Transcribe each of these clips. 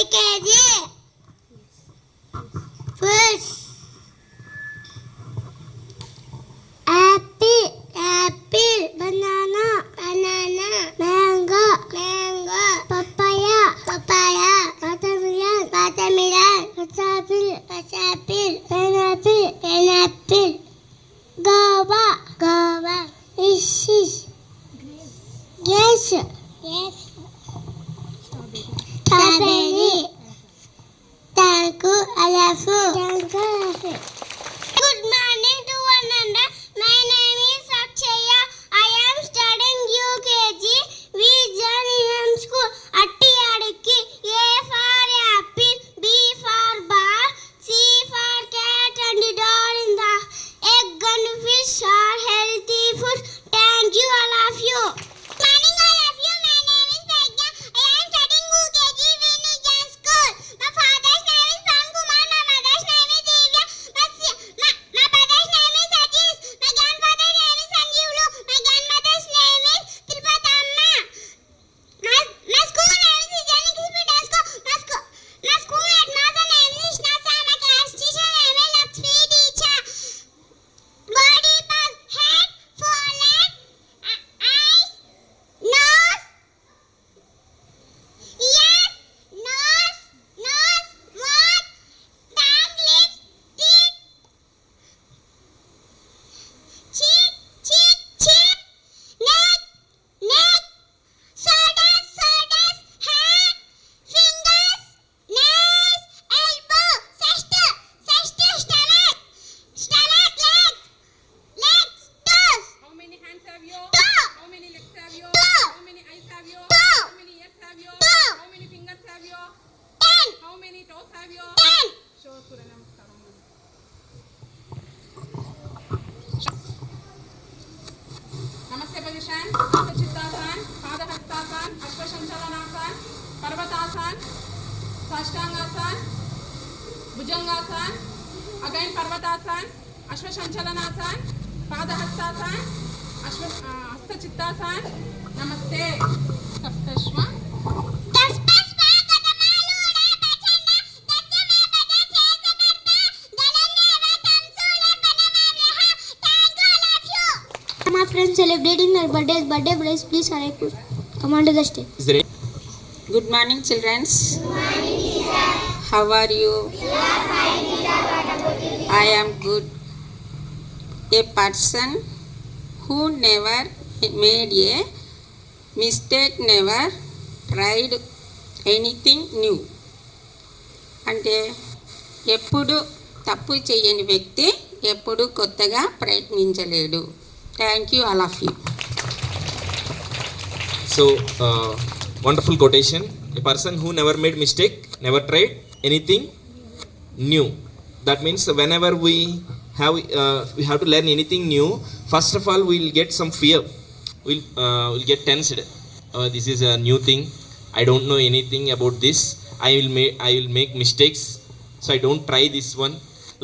LKG. Fish. Apple. Banana. Mango. Papaya. Watermelon. Pineapple. Guava. Fish. Yes. Strawberry. Thank you, Alafu. Good morning to one another. My name is Akshaya. I am studying UKG. We journey in school. Atti adiki. A for apple. B for ball. C for cat and doll in the egg and fish are healthy food. Thank you, all of you. Morning, all of you. My name is Pragya. I am studying UKG Vinijan School. My father's name is Pankumar. My mother's name is Divya. My brother's name is Satish. My grandfather's name is Sanjeevlu. My grandmother's name is Tirupatamma. My school name is Janakispedasko. My school headmaster name is Ishnasa. My class teacher name is Lakshmi teacher. Body parts: head, forehead, eyes, nose, ears, mouth, tongue, lips, teeth, cheek, neck, shoulders, hand, fingers, nails, elbow, chest, stomach, legs, toes. How many hands have you? Two. How many legs have you? Two. How many eyes have you? Two. How many ears have you? Two. How many fingers have you? 10. How many toes have you? 10. Show Surya Namaskaram. Namaste position. Hasta Chittasan. Pada Hastasan. Ashwashanchalanasan. Parvatasan. Sashtangasan. Bhujangasan. Again Parvatasan. Ashwashanchalanasan. Pada Hastasan. Hasta Chittasan. Namaste. Saptashva. My friends celebrating their birthdays. Birthday boys, please come on to the stage. Good morning, children. How are you? I am good. A person who never made a mistake, never tried anything new. అంటే ఎప్పుడు తప్పు చేయని వ్యక్తి ఎప్పుడు కొత్తగా ప్రయత్నించలేడు. Thank you all of you. So, wonderful quotation. A person who never made mistake, never tried anything new. That means whenever we have to learn anything new, first of all we'll get some fear. We'll get tensed. This is a new thing. I don't know anything about this. I will make mistakes. So I don't try this one.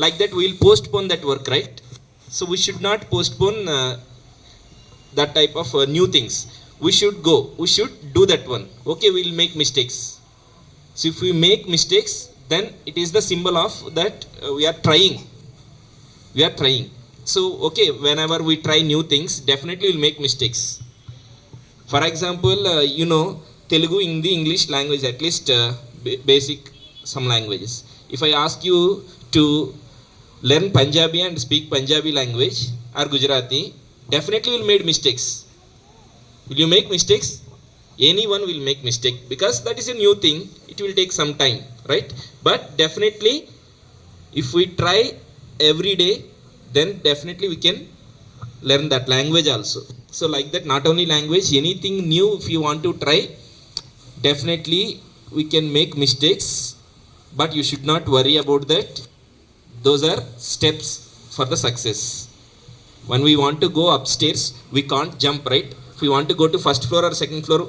Like that we'll postpone that work, right? So we should not postpone that type of new things. We should do that one. Okay, we'll make mistakes. So if we make mistakes, then it is the symbol of that we are trying. So okay, whenever we try new things, definitely we'll make mistakes. For example, Telugu, Hindi, English language, at least basic some languages. If I ask you to learn Punjabi and speak Punjabi language or Gujarati, definitely you'll make mistakes. Will you make mistakes? Anyone will make mistake because that is a new thing. It will take some time, right? But definitely if we try every day, then definitely we can learn that language also. So like that, not only language, anything new if you want to try, definitely we can make mistakes, but you should not worry about that. Those are steps for the success. When we want to go upstairs, we can't jump, right? If we want to go to first floor or second floor,